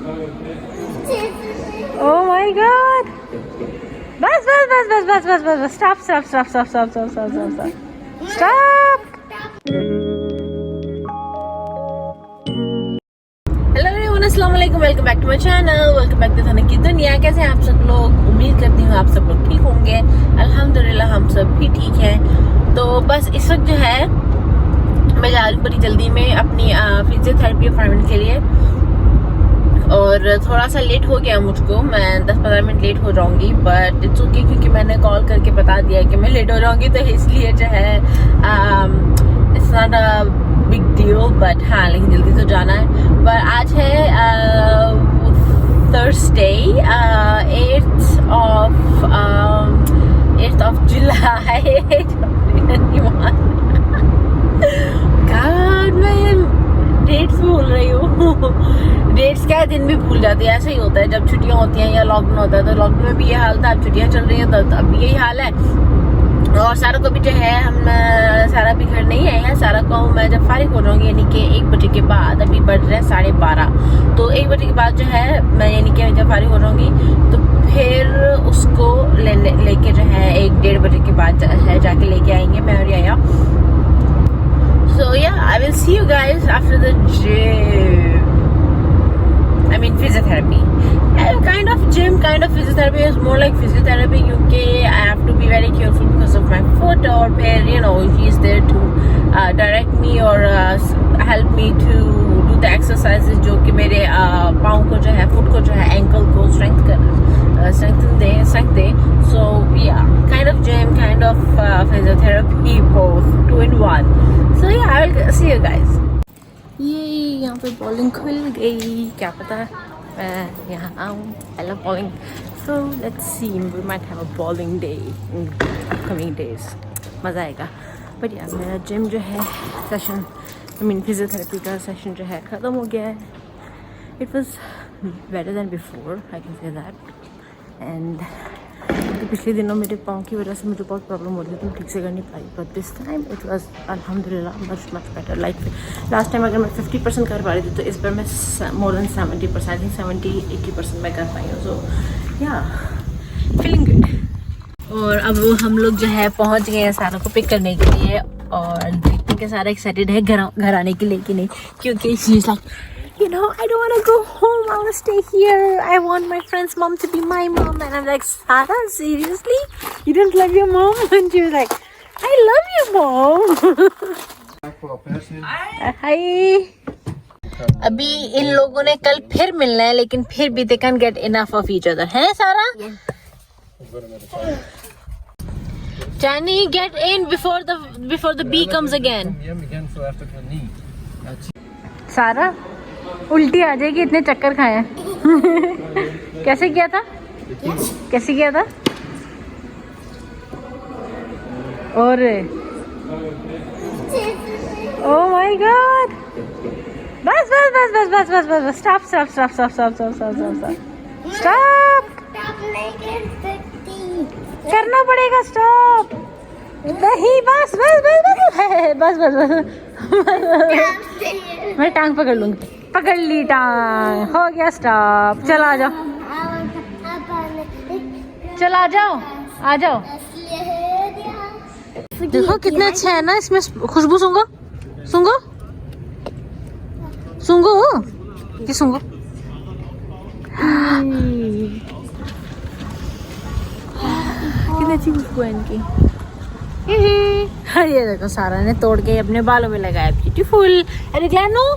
Oh my God! बस बस बस बस बस बस बस बस stop stop stop stop stop stop stop stop stop stop. Hello everyone, अस्सलाम वालेकुम, welcome back to my channel, welcome back to थाना की दुनिया। कैसे हैं आप सब लोग? उम्मीद करती हूँ आप सब लोग ठीक होंगे। अल्हम्दुलिल्लाह हम सब भी ठीक हैं। तो बस इस वक्त जो है मैं जा रही हूँ बड़ी जल्दी में अपनी फिजियोथेरेपी अपॉइंटमेंट के लिए, और थोड़ा सा लेट हो गया मुझको। मैं 10-15 मिनट लेट हो जाऊंगी, बट इट्स ओके क्योंकि मैंने कॉल करके बता दिया कि मैं लेट हो जाऊंगी, तो इसलिए जो है it's not a big deal. But हाँ, लेकिन जल्दी तो जाना है। पर आज है Thursday 8th of July। God, मैं डेट्स भूल रही हूँ। डेट्स क्या है, दिन भी भूल जाती है। ऐसा ही होता है जब छुट्टियां होती हैं या लॉकडाउन होता है। तो लॉकडाउन में भी ये हाल था, अब छुट्टियां चल रही हैं तो अब भी यही हाल है। और सारा को भी जो है, हम सारा भी घर नहीं आए हैं। सारा को मैं जब फारिग हो जाऊंगी, यानी कि 1 बजे के बाद, अभी बढ़ रहे हैं 12:30, तो 1 बजे के बाद जो है मैं, यानी कि जब फारिग हो जाऊंगी तो फिर उसको लेके जो है 1-1:30 बजे के बाद है जाके लेके आएंगे मैं और याया। So yeah, I will see you guys after the gym. I mean physiotherapy. Kind of gym, kind of physiotherapy is more like physiotherapy क्योंकि I have to be very careful because of my foot, और फिर you know he is there to direct me or help me to do the exercises जो कि मेरे पाँव को जो है, फुट को जो है, एंकल को strengthen they. So yeah, kind of gym, kind of physiotherapy, both 2 in 1. So yeah, I will see you guys. ये यहाँ पे बॉलिंग खुल गई, क्या पता मैं यहाँ आऊँ। I love bowling. So let's see, we might have a bowling day in upcoming days. मज़ा आएगा। But yeah, मेरा जिम जो है सेशन, I mean फिजियोथेरेपी का सेशन जो है ख़त्म हो गया है। It was better than before, I can say that. And पिछले दिनों मेरे पाँव की वजह से मुझे बहुत प्रॉब्लम हो रही थी, तो मैं ठीक से कर नहीं पाई। But this time it was अल्हम्दुलिल्लाह much better. Like last time अगर मैं 50% कर पा रही थी, तो इस बार मैं मोर देन 70%, आई थिंक 70-80% मैं कर पाई हूँ। सो या फीलिंग गुड। और अब हम लोग जो है पहुँच गए हैं सारा को पिक करने के लिए, और देखते हैं कि सारा एक्साइटेड है घर आने के लिए कि नहीं, क्योंकि she is like, you know, I don't want to go home, I want to stay here, I want my friend's mom to be my mom. And I'm like, Sarah, seriously? You don't love your mom? And she was like, I love you, mom. Hi. अभी इन लोगों ने कल फिर मिलना है, लेकिन फिर भी they can't get enough of each other. हैं सारा? Johnny, get in before the bee comes again. सारा उल्टी आ जाएगी, इतने चक्कर खाए हैं। कैसे किया था? कैसे किया था? और ओह माय गॉड, बस बस बस बस बस बस बस bus stop stop stop stop stop stop stop stop stop करना पड़ेगा, स्टॉप नहीं, बस बस बस बस बस बस मैं टांग पकड़ लूंगी। पकड़ ली टांग, हो गया स्टॉप। चलो आ जाओ, चलो आ जाओ, आ जाओ। देखो कितने अच्छे है ना, इसमें खुशबू सूंघो सूंघो सूंघो, ये सूंघो। कितनी अच्छी खुशबू है इनकी। ये देखो सारा ने तोड़ के अपने बालों में लगाया, ब्यूटीफुल। अरे ग्लैनो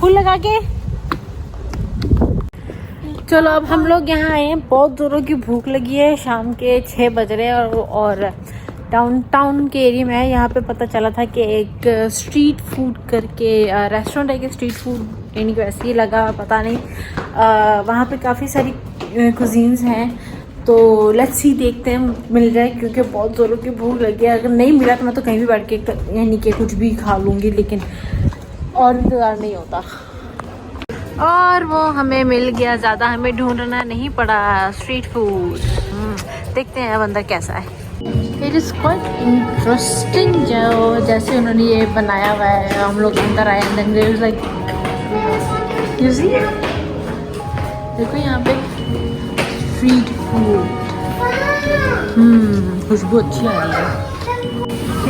फूल लगा के। चलो अब हम लोग यहाँ आए हैं, बहुत जोरों की भूख लगी है, शाम के 6 बज रहे हैं, और टाउन के एरिया में है। यहाँ पे पता चला था कि एक स्ट्रीट फूड करके रेस्टोरेंट है, कि स्ट्रीट फूड यानी कि वैसे ही लगा, पता नहीं। वहाँ पे काफ़ी सारी कुजीन्स हैं, तो लेट्स सी, देखते हैं मिल जाए, क्योंकि बहुत ज़ोरों की भूख लगी है। अगर नहीं मिला तो मैं तो कहीं भी बैठ के यानी कि कुछ भी खा लूँगी, लेकिन और इंतज़ार नहीं होता। और वो हमें मिल गया, ज़्यादा हमें ढूंढना नहीं पड़ा, स्ट्रीट फूड। देखते हैं अब अंदर कैसा है। इट इज़ क्वाइट इंटरेस्टिंग, जो जैसे उन्होंने ये बनाया हुआ है। हम लोग अंदर आए, and then there is like, you see देखो यहाँ पे स्ट्रीट फूड, खुशबू अच्छी आ रही है।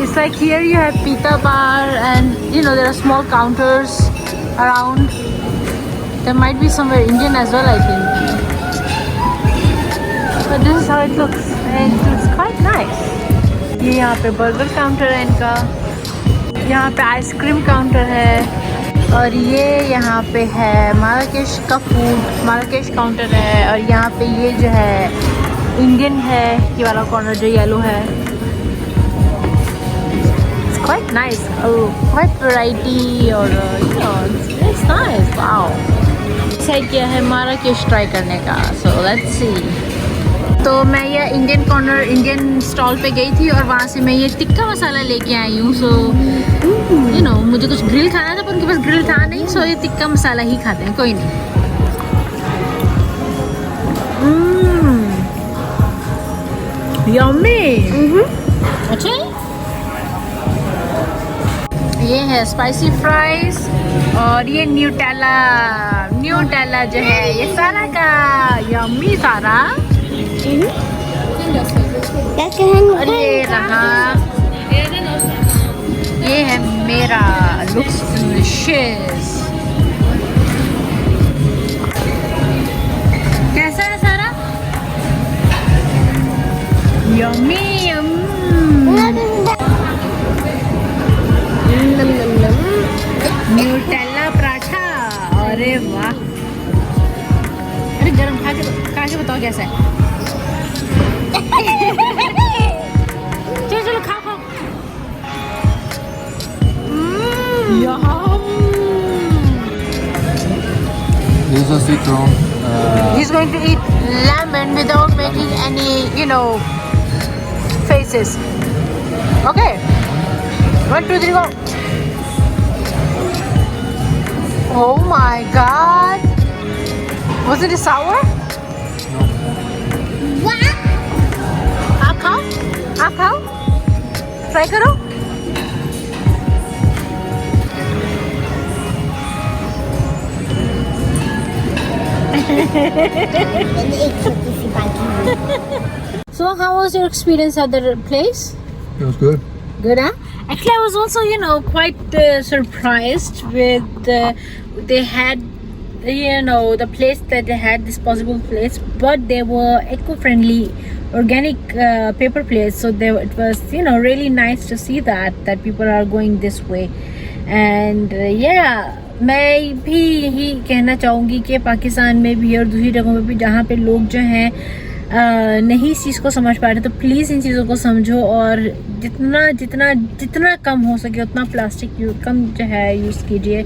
It's like here you have pita bar and you know there are small counters around. There might be somewhere Indian as well, I think. But this is how it looks and it's quite nice. ये यहाँ पे burger counter है इनका, यहाँ पे ice cream counter है और ये यहाँ पे है माराकेश का फूड, माराकेश काउंटर है। और यहाँ पे ये जो है इंडियन है, ये वाला कॉर्नर जो येलो है। Quite nice, quite variety और you know it's nice. Wow. Decide किया है माराकेश ट्राई करने का, so let's see. तो मैं ये इंडियन कॉर्नर, इंडियन स्टॉल पे गई थी और वहाँ से मैं ये टिक्का मसाला लेके आई हूँ। सो you know मुझे कुछ ग्रिल खाना था पर उनके पास ग्रिल था नहीं, सो ये टिक्का मसाला ही खाते हैं, कोई नहीं। यम्मी। अच्छा है। ये है स्पाइसी फ्राइज और ये न्यूटेला, न्यूटेला जो है ये सारा का। यम्मी सारा। और ये रहा, ये है मेरा, लुक्स डिलीशियस। कैसा है सारा? Yummy yummy. न्यूटेला पराठा, अरे वाह। अरे गरम खा के बताओ कैसा है। चलो चलो खा खाओ। This is a citron. He's going to eat lemon without making any, you know, faces. Okay. 1, 2, 3, go. Oh my God! Was it sour? No. What? आप खाओ, आप खाओ, ट्राई करो। So, how was your experience at the place? It was good. Good, huh? Actually, I was also, you know, quite surprised with they had, you know, the place that they had, disposable plates, but they were eco-friendly, organic paper plates. So it was, you know, really nice to see that people are going this way. And yeah, मैं भी यही कहना चाहूँगी कि पाकिस्तान में भी और दूसरी जगहों में भी जहाँ पे लोग जो हैं नहीं इस चीज़ को समझ पा रहे, तो प्लीज़ इन चीज़ों को समझो और जितना कम हो सके उतना प्लास्टिक कम जो है यूज़ कीजिए।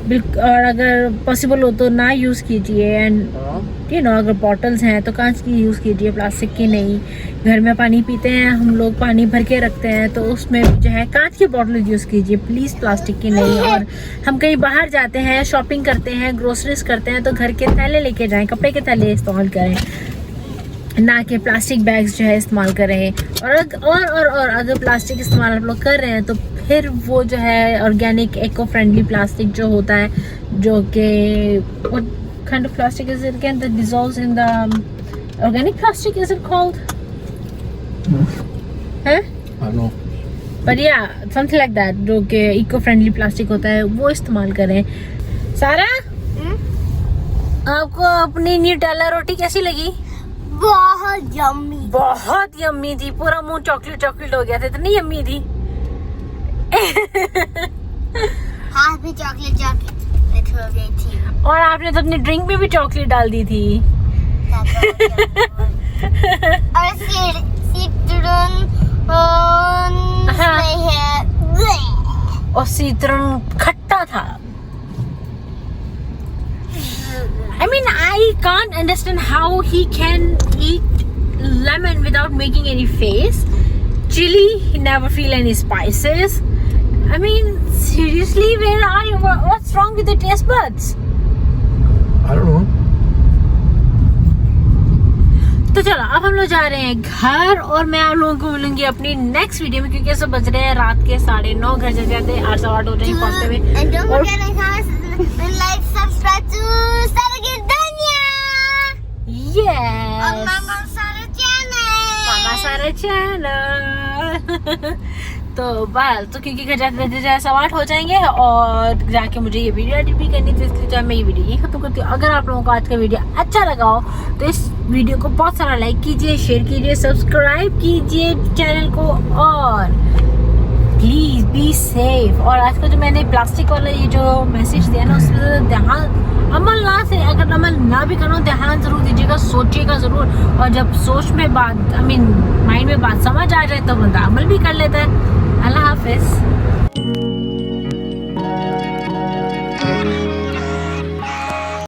बिल्कुल, और अगर पॉसिबल हो तो ना यूज़ कीजिए। एंड यू नो अगर बॉटल्स हैं तो कांच की यूज़ कीजिए, प्लास्टिक की नहीं। घर में पानी पीते हैं हम लोग, पानी भर के रखते हैं, तो उसमें जो है कांच की बॉटल यूज़ कीजिए प्लीज़, प्लास्टिक की नहीं। और हम कहीं बाहर जाते हैं, शॉपिंग करते हैं, ग्रोसरीज करते हैं, तो घर के थैले लेके जाएं, कपड़े के थैले इस्तेमाल करें, ना कि प्लास्टिक बैग्स जो है इस्तेमाल करें। और अगर प्लास्टिक इस्तेमाल आप लोग कर रहे हैं तो फिर वो जो है ऑर्गेनिक इको फ्रेंडली प्लास्टिक जो होता है, जो कि what kind of plastic is it again that dissolves in the organic plastic, is it called? I don't know. But yeah, something like that, जो कि इको फ्रेंडली प्लास्टिक होता है वो इस्तेमाल करें। सारा, आपको अपनी न्यूटेला रोटी कैसी लगी? बहुत यम्मी, बहुत यम्मी थी, पूरा मुंह चॉकलेट हो गया था, इतनी यम्मी थी। हाथ में चॉकलेट हो गई थी। और आपने तो अपनी ड्रिंक में भी चॉकलेट डाल दी थी। और सिट्रन है, और सिट्रन खट्टा था। I mean, I can't understand how he can eat lemon without making any face. Chili, he never feel any spices. I mean, seriously, where are you? What's wrong with the taste buds? I don't know. तो चलो अब हम लोग जा रहे हैं घर, और मैं आप लोगों को मिलूंगी अपनी नेक्स्ट वीडियो में, क्योंकि सब बज रहे हैं रात के 9:30, घर जा जाते 8-8 हो रहे हैं पहुंचते हुए। And don't forget to like, subscribe to Saragir Danya. Channel. तो बस तो क्योंकि घर जाते जाते 8:15 हो जाएंगे और जाके मुझे ये वीडियो एडिट भी करनी थी, इसलिए मैं ये वीडियो यही खत्म करती हूँ। अगर आप लोगों को आज का वीडियो अच्छा लगा हो तो इस वीडियो को बहुत सारा लाइक कीजिए, शेयर कीजिए, सब्सक्राइब कीजिए चैनल को और प्लीज बी सेफ। और आज का जो मैंने प्लास्टिक वाला ये जो मैसेज दिया ना उसमें ध्यान अमल ना से, अगर अमल ना भी करो ध्यान जरूर दीजिएगा, सोचिएगा जरूर। और जब सोच में बात माइंड में बात समझ आ जाए तो बंदा अमल भी कर लेता है। अल्लाह हाफिज।